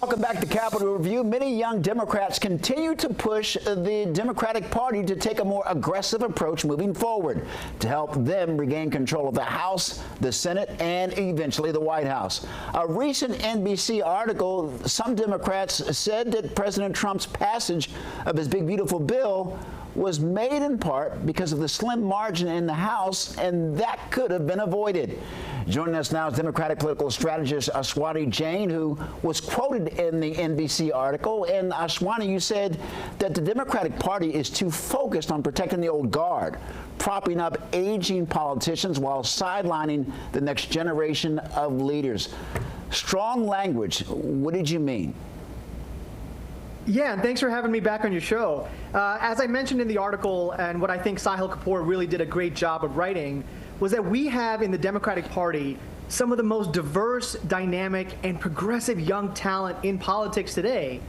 Welcome back to Capitol Review. Many young Democrats continue to push the Democratic Party to take a more aggressive approach moving forward to help them regain control of the House, the Senate, and eventually the White House. A recent NBC article, some Democrats said that President Trump's passage of his big, beautiful bill was made in part because of the slim margin in the House, and that could have been avoided. Joining us now is Democratic political strategist Ashwani Jain, who was quoted in the NBC article. And Ashwani, you said that the Democratic Party is too focused on protecting the old guard, propping up aging politicians while sidelining the next generation of leaders. Strong language. What did you mean? Yeah, and thanks for having me back on your show. As I mentioned in the article, and what I think Sahil Kapoor really did a great job of writing, was that we have in the Democratic Party some of the most diverse, dynamic, and progressive young talent in politics today.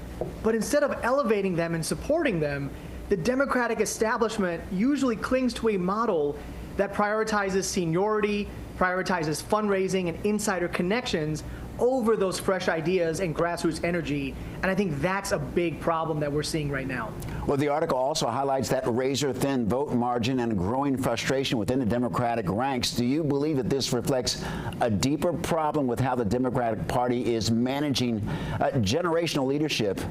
But instead of elevating them and supporting them, the Democratic establishment usually clings to a model that prioritizes seniority, prioritizes fundraising and insider connections over those fresh ideas and grassroots energy. And I think that's a big problem that we're seeing right now. Well, the article also highlights that razor-thin vote margin and growing frustration within the Democratic ranks. Do you believe that this reflects a deeper problem with how the Democratic Party is managing generational leadership?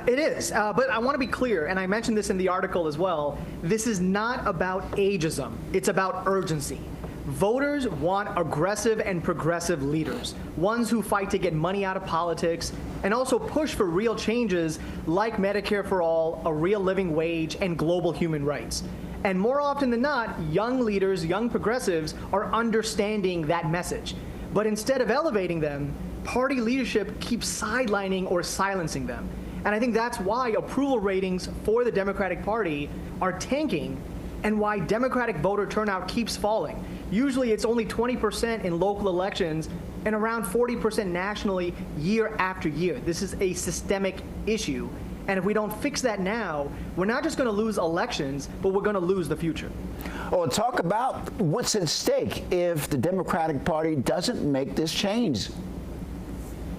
It is, but I want to be clear, and I mentioned this in the article as well, this is not about ageism, it's about urgency. Voters want aggressive and progressive leaders, ones who fight to get money out of politics and also push for real changes like Medicare for all, a real living wage, and global human rights. And more often than not, young leaders, young progressives are understanding that message. But instead of elevating them, party leadership keeps sidelining or silencing them. And I think that's why approval ratings for the Democratic Party are tanking and why Democratic voter turnout keeps falling. Usually it's only 20% in local elections and around 40% nationally year after year. This is a systemic issue. And if we don't fix that now, we're not just going to lose elections, but we're going to lose the future. Well, talk about what's at stake if the Democratic Party doesn't make this change.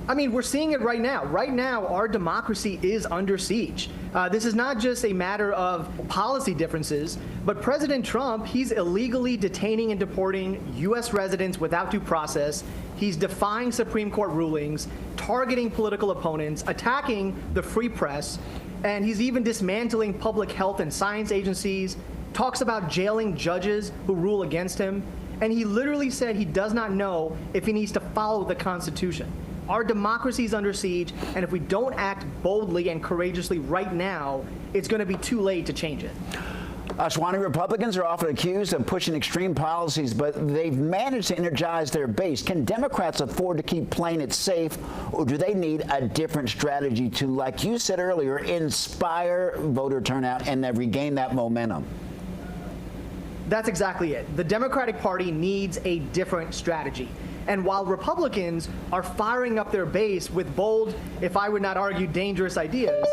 I mean, we're seeing it right now. Right now, our democracy is under siege. This is not just a matter of policy differences, but President Trump, he's illegally detaining and deporting U.S. residents without due process. He's defying Supreme Court rulings, targeting political opponents, attacking the free press, and he's even dismantling public health and science agencies, talks about jailing judges who rule against him, and he literally said he does not know if he needs to follow the Constitution. Our democracy is under siege, and if we don't act boldly and courageously right now, it's going to be too late to change it. Ashwani, Republicans are often accused of pushing extreme policies, but they've managed to energize their base. Can Democrats afford to keep playing it safe, or do they need a different strategy to, like you said earlier, inspire voter turnout and regain that momentum? That's exactly it. The Democratic Party needs a different strategy. And while Republicans are firing up their base with bold, if I would not argue dangerous ideas,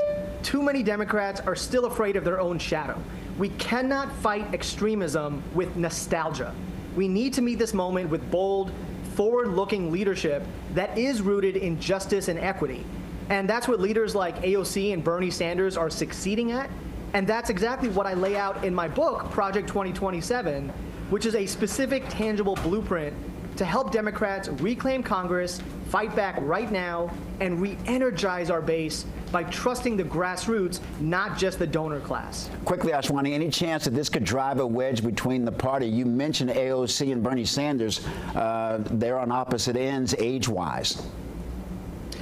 too many Democrats are still afraid of their own shadow. We cannot fight extremism with nostalgia. We need to meet this moment with bold, forward-looking leadership that is rooted in justice and equity. And that's what leaders like AOC and Bernie Sanders are succeeding at. And that's exactly what I lay out in my book, Project 2027, which is a specific, tangible blueprint to help Democrats reclaim Congress, fight back right now, and re-energize our base by trusting the grassroots, not just the donor class. Quickly, Ashwani, any chance that this could drive a wedge between the party? You mentioned AOC and Bernie Sanders. They're on opposite ends age-wise.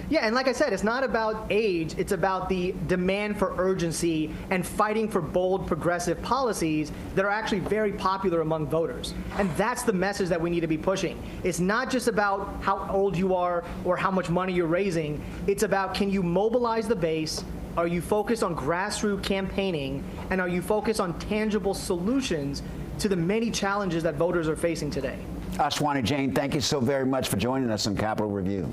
Yeah, and like I said, it's not about age, it's about the demand for urgency and fighting for bold, progressive policies that are actually very popular among voters. And that's the message that we need to be pushing. It's not just about how old you are or how much money you're raising. It's about, can you mobilize the base? Are you focused on grassroots campaigning? And are you focused on tangible solutions to the many challenges that voters are facing today? Ashwani Jain, thank you so very much for joining us on Capitol Review.